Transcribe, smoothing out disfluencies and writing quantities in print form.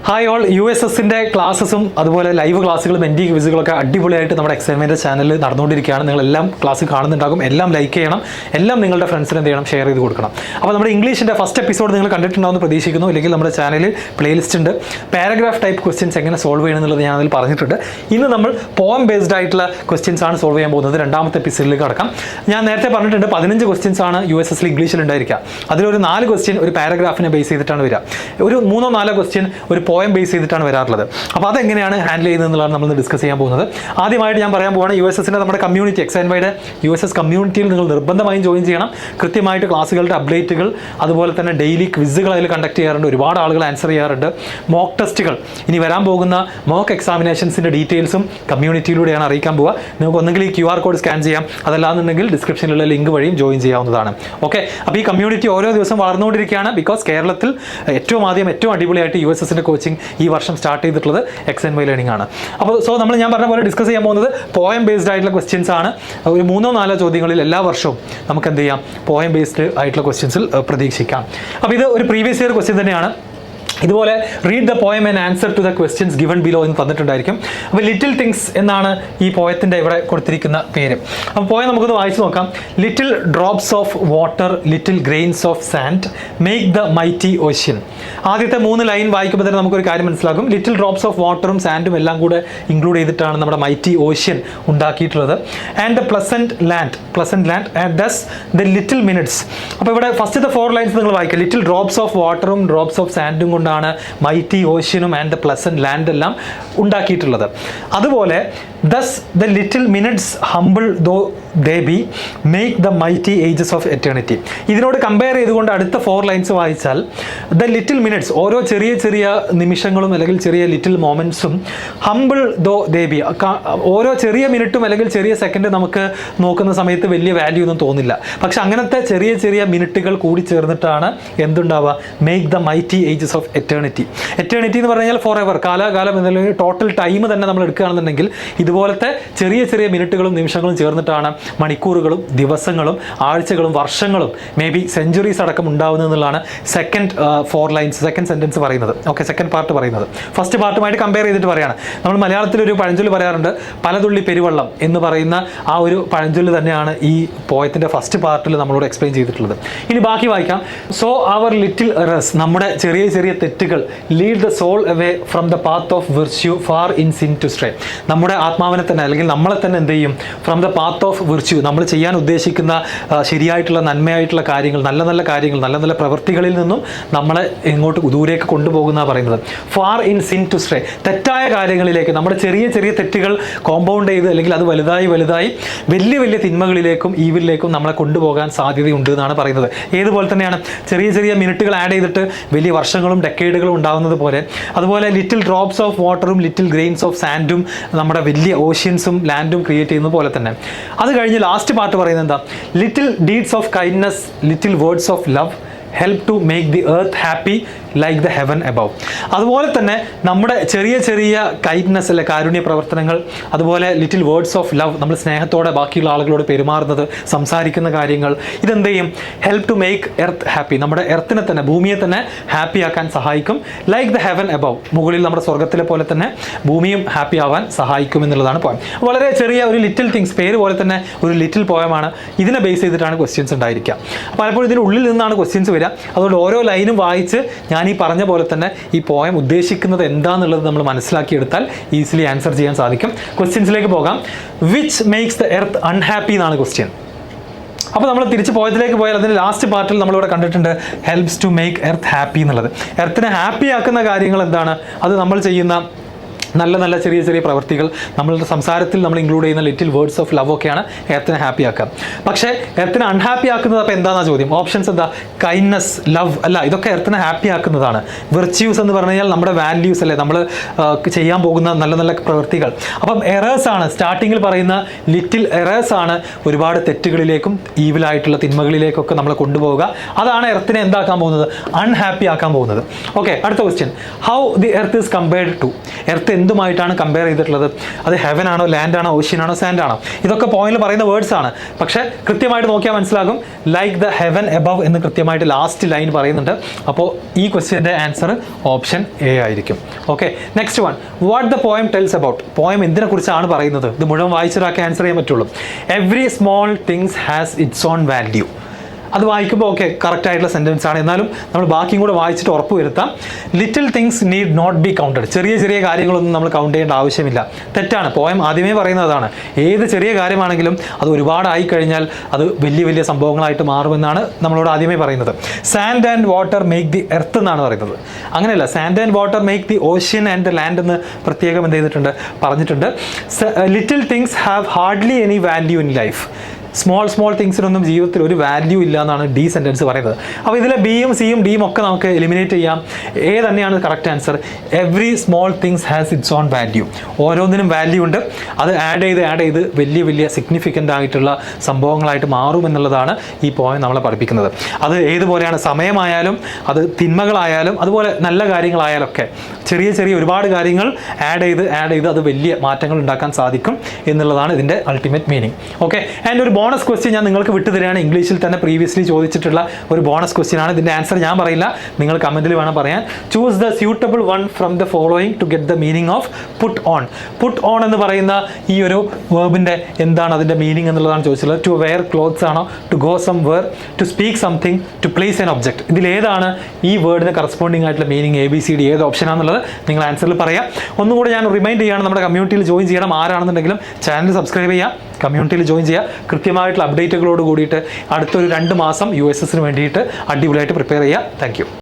Hi all, USSൻ്റെ ക്ലാസ്സസും അതുപോലെ live ക്ലാസ്സുകളും എൻഡി ക്വിസുകളൊക്കെ അടിപൊളിയായിട്ട് നമ്മുടെ എക്സാമിൻ്റെ ചാനലിൽ നടന്നുകൊണ്ടിരിക്കുകയാണ്. നിങ്ങളെല്ലാം ക്ലാസ് കാണുന്നുണ്ടാകും, എല്ലാം ലൈക്ക് ചെയ്യണം, എല്ലാം നിങ്ങളുടെ ഫ്രണ്ട്സിന് എന്ത് ചെയ്യണം, ഷെയർ ചെയ്ത് കൊടുക്കണം. അപ്പോൾ നമ്മുടെ ഇംഗ്ലീഷിൻ്റെ ഫസ്റ്റ് എപ്പിസോഡ് നിങ്ങൾ കണ്ടിട്ടുണ്ടാവുമെന്ന് പ്രതീക്ഷിക്കുന്നു. അല്ലെങ്കിൽ നമ്മുടെ ചാനലിൽ പ്ലേലിസ്റ്റ് ഉണ്ട്. പാരഗ്രാഫ് ടൈപ്പ് ക്വസ്റ്റ്യൻസ് എങ്ങനെ സോൾവ് ചെയ്യണം എന്നുള്ളത് ഞാൻ അതിൽ പറഞ്ഞിട്ടുണ്ട്. ഇന്ന് നമ്മൾ പോയം ബേസ്ഡ് ആയിട്ടുള്ള ക്വസ്റ്റ്യൻസ് ആണ് സോൾവ് ചെയ്യാൻ പോകുന്നത്. രണ്ടാമത്തെ എപ്പിസോഡിലേക്ക് കടക്കാം. ഞാൻ നേരത്തെ പറഞ്ഞിട്ടുണ്ട് 15 ക്വസ്റ്റ്യൻസ് ആണ് USSൽ ഇംഗ്ലീഷിൽ ഉണ്ടായിരിക്കുക. അതിലൊരു 4 ക്വസ്റ്റ്യൻ ഒരു പാരഗ്രാഫിനെ ബേസ് ചെയ്തിട്ടാണ് വരിക. ഒരു 3-4 ക്വസ്റ്റ്യൻ ഒരു പോയം ബേസ് ചെയ്തിട്ടാണ് വരാറുള്ളത്. അപ്പോൾ അതെങ്ങനെയാണ് ഹാൻഡിൽ ചെയ്യുന്നത് എന്നുള്ളതാണ് നമ്മൾ ഡിസ്കസ് ചെയ്യാൻ പോകുന്നത്. ആദ്യമായിട്ട് ഞാൻ പറയാൻ പോവുകയാണ് USSൻ്റെ നമ്മുടെ കമ്മ്യൂണിറ്റി എക്സാൻവൈയുടെ USS കമ്മ്യൂണിറ്റിയിൽ നിങ്ങൾ നിർബന്ധമായും ജോയിൻ ചെയ്യണം. കൃത്യമായിട്ട് ക്ലാസ്സുകളുടെ അപ്ഡേറ്റുകൾ, അതുപോലെ തന്നെ ഡെയിലി ക്വിസുകൾ അതിൽ കണ്ടക്ട് ചെയ്യാറുണ്ട്. ഒരുപാട് ആളുകൾ ആൻസർ ചെയ്യാറുണ്ട്. മോക്ക് ടെസ്റ്റുകൾ, ഇനി വരാൻ പോകുന്ന മോക്ക് എക്സാമിനേഷൻസിൻ്റെ ഡീറ്റെയിൽസും കമ്മ്യൂണിറ്റിയിലൂടെയാണ് അറിയിക്കാൻ പോവുക. നിങ്ങൾക്ക് ഒന്നെങ്കിൽ ഈ QR കോഡ് സ്കാൻ ചെയ്യാം, അതല്ലാന്നുണ്ടെങ്കിൽ ഡിസ്ക്രിപ്ഷനിലുള്ള ലിങ്ക് വഴിയും ജോയിൻ ചെയ്യാവുന്നതാണ്. ഓക്കെ, അപ്പോൾ ഈ കമ്മ്യൂണിറ്റി ഓരോ ദിവസം വളർന്നുകൊണ്ടിരിക്കുകയാണ്. ബിക്കോസ് കേരളത്തിൽ ഏറ്റവും അടിപൊളിയായിട്ട് USSൻ്റെ കോച്ചിങ് ഈ വർഷം സ്റ്റാർട്ട് ചെയ്തിട്ടുള്ളത് XNY ലേണിംഗ് ആണ്. അപ്പോൾ ഞാൻ പറഞ്ഞ പോലെ ഡിസ്കസ് ചെയ്യാൻ പോകുന്നത് പോയം ബേസ്ഡ് ആയിട്ടുള്ള ക്വസ്റ്റ്യൻസ് ആണ്. ഒരു 3-4 ചോദ്യങ്ങളിൽ എല്ലാ വർഷവും നമുക്ക് എന്ത് ചെയ്യാം, പോയം ബേസ്ഡ് ആയിട്ടുള്ള ക്വസ്റ്റ്യൻസിൽ പ്രതീക്ഷിക്കാം. അപ്പോൾ ഇത് ഒരു പ്രീവിയസ് ഇയർ ക്വസ്റ്റ്യൻ തന്നെയാണ്. ഇതുപോലെ read the poem and answer to the questions given below എന്ന് തന്നിട്ടുണ്ടായിരിക്കും. അപ്പോൾ ലിറ്റിൽ തിങ്സ് എന്നാണ് ഈ പോയത്തിൻ്റെ ഇവിടെ കൊടുത്തിരിക്കുന്ന പേര്. അപ്പോൾ പോയം നമുക്കൊന്ന് വായിച്ചു നോക്കാം. Little drops of water, little grains of sand, make the mighty ocean. ആദ്യത്തെ 3 ലൈൻ വായിക്കുമ്പോൾ തന്നെ നമുക്കൊരു കാര്യം മനസ്സിലാകും. ലിറ്റിൽ ഡ്രോപ്സ് ഓഫ് വാട്ടറും സാൻഡും എല്ലാം കൂടെ ഇൻക്ലൂഡ് ചെയ്തിട്ടാണ് നമ്മുടെ മൈറ്റി ഓഷ്യൻ ഉണ്ടാക്കിയിട്ടുള്ളത്. And the pleasant land and thus the little minutes. അപ്പോൾ ഇവിടെ ഫസ്റ്റത്തെ 4 ലൈൻസ് നിങ്ങൾ വായിക്കുക. ലിറ്റിൽ ഡ്രോപ്സ് ഓഫ് വാട്ടറും ഡ്രോപ്സ് ഓഫ് സാൻഡും കൊണ്ട് മൈറ്റി ഓഷ്യനും ആൻഡ് ദ പ്ലസന്റ് ലാൻഡ് എല്ലാം ഉണ്ടാക്കിയിട്ടുള്ളത്. അതുപോലെ thus the little minutes humble though they be make the mighty ages of eternity. ഇതിനോട് കമ്പയർ ചെയ്തുകൊണ്ട് അടുത്ത 4 ലൈൻസ് വായിച്ചാൽ the little minutes, ഓരോ ചെറിയ നിമിഷങ്ങളും അല്ലെങ്കിൽ ചെറിയ little മൊമെന്റ്സും, humble though they be, ഓരോ ചെറിയ മിനിറ്റും അല്ലെങ്കിൽ ചെറിയ സെക്കൻഡ് നമുക്ക് നോക്കുന്ന സമയത്ത് വലിയ വാല്യൂ ഒന്നും തോന്നില്ല. പക്ഷെ അങ്ങനത്തെ ചെറിയ മിനിറ്റുകൾ കൂടി ചേർന്നിട്ടാണ് എന്തുണ്ടാവുക, make the mighty ages of eternity. Eternity എന്ന് പറഞ്ഞാൽ ഫോർ എവർ, കാലാകാലം എന്നുള്ള ടോട്ടൽ ടൈം തന്നെ നമ്മൾ എടുക്കുകയാണെന്നുണ്ടെങ്കിൽ ഇതുപോലത്തെ ചെറിയ മിനിറ്റുകളും നിമിഷങ്ങളും ചേർന്നിട്ടാണ് മണിക്കൂറുകളും ദിവസങ്ങളും ആഴ്ചകളും വർഷങ്ങളും മേ ബി സെഞ്ചുറീസ് അടക്കം ഉണ്ടാവുന്നതെന്നുള്ളതാണ് സെക്കൻഡ് സെൻറ്റൻസ് പറയുന്നത്. ഓക്കെ, സെക്കൻഡ് പാർട്ട് പറയുന്നത്. ഫസ്റ്റ് പാർട്ടുമായിട്ട് കമ്പയർ ചെയ്തിട്ട് പറയാണ്. നമ്മൾ മലയാളത്തിലൊരു പഴഞ്ചൊല്ല് പറയാറുണ്ട്, പലതുള്ളി പെരുവെള്ളം എന്ന് പറയുന്ന ആ ഒരു പഴഞ്ചൊല്ല് തന്നെയാണ് ഈ പോയത്തിൻ്റെ ഫസ്റ്റ് പാർട്ടിൽ നമ്മളോട് എക്സ്പ്ലെയിൻ ചെയ്തിട്ടുള്ളത്. ഇനി ബാക്കി വായിക്കാം. സോ അവർ ലിറ്റിൽ എറേഴ്സ്, നമ്മുടെ ചെറിയ തെറ്റുകൾ, lead the soul away from the path of virtue far in sin to stray. നമ്മുടെ ആത്മാവിനെ തന്നെ അല്ലെങ്കിൽ നമ്മളെ തന്നെ എന്ത് ചെയ്യും, from the path of virtue, നമ്മൾ ചെയ്യാൻ ഉദ്ദേശിക്കുന്ന ശരിയായിട്ടുള്ള നന്മയായിട്ടുള്ള കാര്യങ്ങൾ, നല്ല കാര്യങ്ങൾ, നല്ല പ്രവൃത്തികളിൽ നിന്നും നമ്മളെ എങ്ങോട്ട് ദൂരേക്ക് കൊണ്ടുപോകുന്ന പറയുന്നത്. Far in sin to stray, തെറ്റായ കാര്യങ്ങളിലേക്ക്, നമ്മുടെ ചെറിയ തെറ്റുകൾ കോമ്പൗണ്ട് ചെയ്ത് അല്ലെങ്കിൽ അത് വലുതായി വലിയ തിന്മകളിലേക്കും ഈവിലേക്കും നമ്മളെ കൊണ്ടുപോകാൻ സാധ്യതയുണ്ട് എന്നാണ് പറയുന്നത്. ഏതുപോലെ തന്നെയാണ് ചെറിയ മിനിറ്റുകൾ ആഡ് ചെയ്തിട്ട് വലിയ വർഷങ്ങളും ഡെക്കേഡുകളും ഉണ്ടാകുന്നത് പോലെ, അതുപോലെ ലിറ്റിൽ ഡ്രോപ്സ് ഓഫ് വാട്ടറും ലിറ്റിൽ ഗ്രെയിൻസ് ഓഫ് സാൻഡും നമ്മുടെ വലിയ ഓഷ്യൻസും ലാൻഡും ക്രിയേറ്റ് ചെയ്യുന്നത് പോലെ തന്നെ. അത് കഴിഞ്ഞ് ലാസ്റ്റ് പാർട്ട് പറയുന്നത് എന്താ, little deeds of kindness, little words of love, help to make the earth happy like the heaven above. അതുപോലെ തന്നെ നമ്മുടെ ചെറിയ കൈൻഡ്നസ് അല്ലെ, കാരുണ്യ പ്രവർത്തനങ്ങൾ, അതുപോലെ ലിറ്റിൽ വേർഡ്സ് ഓഫ് ലവ്, നമ്മൾ സ്നേഹത്തോടെ ബാക്കിയുള്ള ആളുകളോട് പെരുമാറുന്നത്, സംസാരിക്കുന്ന കാര്യങ്ങൾ, ഇതെന്ത് ചെയ്യും, help to make earth happy, നമ്മുടെ എർത്തിനെ തന്നെ, ഭൂമിയെ തന്നെ ഹാപ്പി ആക്കാൻ സഹായിക്കും. ലൈക്ക് ദ ഹെവൻ എബവ്, മുകളിൽ നമ്മുടെ സ്വർഗത്തിലെ പോലെ തന്നെ ഭൂമിയും ഹാപ്പി ആവാൻ സഹായിക്കും എന്നുള്ളതാണ് പോയം. വളരെ ചെറിയ ഒരു ലിറ്റിൽ തിങ്സ്, പേര് പോലെ തന്നെ ഒരു ലിറ്റിൽ പോയമാണ്. ഇതിനെ ബേസ് ചെയ്തിട്ടാണ് ക്വസ്റ്റ്യൻസ് ഉണ്ടായിരിക്കുക. പലപ്പോഴും ഇതിനുള്ളിൽ നിന്നാണ് ക്വസ്റ്റ്യൻസ് വരിക. അതുകൊണ്ട് ഓരോ ലൈനും വായിച്ച് ഞാൻ ഈ പറഞ്ഞ പോലെ തന്നെ ഈ പോയം ഉദ്ദേശിക്കുന്നത് എന്താണെന്നുള്ളത് നമ്മൾ മനസ്സിലാക്കിയെടുത്താൽ ഈസിലി ആൻസർ ചെയ്യാൻ സാധിക്കും. ക്വസ്റ്റ്യൻസിലേക്ക് പോകാം. Which makes the earth unhappy എന്നാണ് ക്വസ്റ്റ്യൻ. അപ്പോൾ നമ്മൾ തിരിച്ച് പോയതിലേക്ക് പോയാൽ അതിൻ്റെ ലാസ്റ്റ് പാർട്ടിൽ നമ്മളിവിടെ കണ്ടിട്ടുണ്ട് helps to make earth happy എന്നുള്ളത്. എർത്തിനെ ഹാപ്പി ആക്കുന്ന കാര്യങ്ങൾ എന്താണ്, അത് നമ്മൾ ചെയ്യുന്ന നല്ല ചെറിയ പ്രവൃത്തികൾ, നമ്മളുടെ സംസാരത്തിൽ നമ്മൾ ഇൻക്ലൂഡ് ചെയ്യുന്ന ലിറ്റിൽ വേർഡ്സ് ഓഫ് ലവ് ഒക്കെയാണ് എർത്തിനെ ഹാപ്പി ആക്കുക. പക്ഷേ എർത്തിനെ അൺഹാപ്പി ആക്കുന്നത് അപ്പോൾ എന്താണെന്നാണ് ചോദ്യം. ഓപ്ഷൻസ് എന്താ, കൈൻഡ്നസ്, ലവ് അല്ല, ഇതൊക്കെ എർത്തിനെ ഹാപ്പി ആക്കുന്നതാണ്. വിർച്യൂസ് എന്ന് പറഞ്ഞു കഴിഞ്ഞാൽ നമ്മുടെ വാല്യൂസ് അല്ലേ, നമ്മൾ ചെയ്യാൻ പോകുന്ന നല്ല പ്രവൃത്തികൾ. അപ്പം എറേഴ്സ് ആണ് സ്റ്റാർട്ടിങ്ങിൽ പറയുന്ന ലിറ്റിൽ എറേഴ്സ് ആണ് ഒരുപാട് തെറ്റുകളിലേക്കും ഈവിലായിട്ടുള്ള തിന്മകളിലേക്കൊക്കെ നമ്മളെ കൊണ്ടുപോവുക. അതാണ് എർത്തിനെ എന്താക്കാൻ പോകുന്നത്, അൺഹാപ്പി ആക്കാൻ പോകുന്നത്. ഓക്കെ, അടുത്ത question. How the earth is compared to, earth എന്തുമായിട്ടാണ് കമ്പയർ ചെയ്തിട്ടുള്ളത്? അത് ഹെവൻ ആണോ, ലാൻഡ് ആണോ, ഓഷ്യൻ ആണോ, സാൻഡ് ആണോ? ഇതൊക്കെ പോയിന്റിൽ പറയുന്ന വേർഡ്സ് ആണ്. പക്ഷേ കൃത്യമായിട്ട് നോക്കിയാൽ മനസ്സിലാകും, ലൈക്ക് ദ ഹെവൻ എബവ് എന്ന് കൃത്യമായിട്ട് ലാസ്റ്റ് ലൈൻ പറയുന്നുണ്ട്. അപ്പോൾ ഈ ക്വസ്റ്റ്യൻ്റെ ആൻസർ ഓപ്ഷൻ എ ആയിരിക്കും. Okay, next one, what the poem tells about. Poem എന്തിനെ കുറിച്ചാണ് പറയുന്നത്? ഇത് മുഴുവൻ വായിച്ചൊരാൾക്ക് ആൻസർ ചെയ്യാൻ പറ്റുള്ളൂ. Every small things has it's on value. അത് വായിക്കുമ്പോൾ ഓക്കെ കറക്റ്റ് ആയിട്ടുള്ള സെൻറ്റൻസ് ആണ്. എന്നാലും നമ്മൾ ബാക്കിയും കൂടെ വായിച്ചിട്ട് ഉറപ്പ് വരുത്താം. Little things need not be counted. ചെറിയ ചെറിയ കാര്യങ്ങളൊന്നും നമ്മൾ കൗണ്ട് ചെയ്യേണ്ട ആവശ്യമില്ല. തെറ്റാണ്. പോയം ആദ്യമേ പറയുന്നതാണ്, ഏത് ചെറിയ കാര്യമാണെങ്കിലും അത് ഒരുപാടായി കഴിഞ്ഞാൽ അത് വലിയ വലിയ സംഭവങ്ങളായിട്ട് മാറുമെന്നാണ് നമ്മളോട് ആദ്യമേ പറയുന്നത്. Sand and water make the earth എന്നാണ് പറയുന്നത്. അങ്ങനെയല്ല, sand and water make the ocean and the land എന്ന് പ്രത്യേകം എന്ത് ചെയ്തിട്ടുണ്ട്, പറഞ്ഞിട്ടുണ്ട്. Little things have hardly any value in life. Small തിങ്സിനൊന്നും ജീവിതത്തിൽ ഒരു വാല്യൂ ഇല്ല എന്നാണ് ഡി സെൻറ്റൻസ് പറയുന്നത്. അപ്പോൾ ഇതിലെ ബിയും സിയും ഡിയും ഒക്കെ നമുക്ക് എലിമിനേറ്റ് ചെയ്യാം. എ തന്നെയാണ് correct answer. Every small things has it's on value. ഓരോന്നിനും വാല്യൂ ഉണ്ട്. അത് ആഡ് ചെയ്ത് വലിയ വലിയ സിഗ്നിഫിക്കൻ്റ് ആയിട്ടുള്ള സംഭവങ്ങളായിട്ട് മാറുമെന്നുള്ളതാണ് ഈ പോയിന്റ് നമ്മളെ പഠിപ്പിക്കുന്നത്. അത് ഏതുപോലെയാണ്, സമയമായാലും അത് തിന്മകളായാലും അതുപോലെ നല്ല കാര്യങ്ങളായാലും ഒക്കെ ചെറിയ ചെറിയ ഒരുപാട് കാര്യങ്ങൾ ആഡ് ചെയ്ത് അത് വലിയ മാറ്റങ്ങൾ ഉണ്ടാക്കാൻ സാധിക്കും എന്നുള്ളതാണ് ഇതിൻ്റെ അൾട്ടിമേറ്റ് മീനിങ്. ഓക്കെ, ആൻഡ് ഒരു ബോണസ് ക്വസ്റ്റ്യൻ ഞാൻ നിങ്ങൾക്ക് വിട്ടു തരികയാണ്. ഇംഗ്ലീഷിൽ തന്നെ പ്രീവിയസ്ലി ചോദിച്ചിട്ടുള്ള ഒരു ബോണസ് ക്വസ്റ്റ്യൻ ആണ്. ഇതിൻ്റെ ആൻസർ ഞാൻ പറയില്ല, നിങ്ങൾ കമൻറ്റിൽ വേണം പറയാൻ. Choose the suitable one from the following to get the meaning of put on. Put on എന്ന് പറയുന്ന ഈ ഒരു വേർബിൻ്റെ എന്താണ് അതിൻ്റെ മീനിങ് എന്നുള്ളതാണ് ചോദിച്ചിട്ടുള്ളത്. ടു വെയർ ക്ലോത്ത്സ് ആണോ, to go somewhere, to speak something, to place an object. ഇതിലേതാണ് ഈ വേർഡിന് കറസ്പോണ്ടിങ് ആയിട്ടുള്ള മീനിങ്? ABCD ഏത് ഓപ്ഷനാണെന്നുള്ളത് നിങ്ങൾ ആൻസറിൽ പറയാം. ഒന്നുകൂടെ ഞാൻ റിമൈൻഡ് ചെയ്യുകയാണ്, നമ്മുടെ കമ്മ്യൂണിറ്റിയിൽ ജോയിൻ ചെയ്യണം. ആരാണെന്നുണ്ടെങ്കിലും ചാനൽ സബ്സ്ക്രൈബ് ചെയ്യുക, കമ്മ്യൂണിറ്റിയിൽ ജോയിൻ ചെയ്യുക. കൃത്യമായിട്ടുള്ള അപ്ഡേറ്റുകളോട് കൂടിയിട്ട് അടുത്തൊരു 2 മാസം USSന് വേണ്ടിയിട്ട് അടിപൊളിയായിട്ട് പ്രിപ്പയർ ചെയ്യുക. Thank you.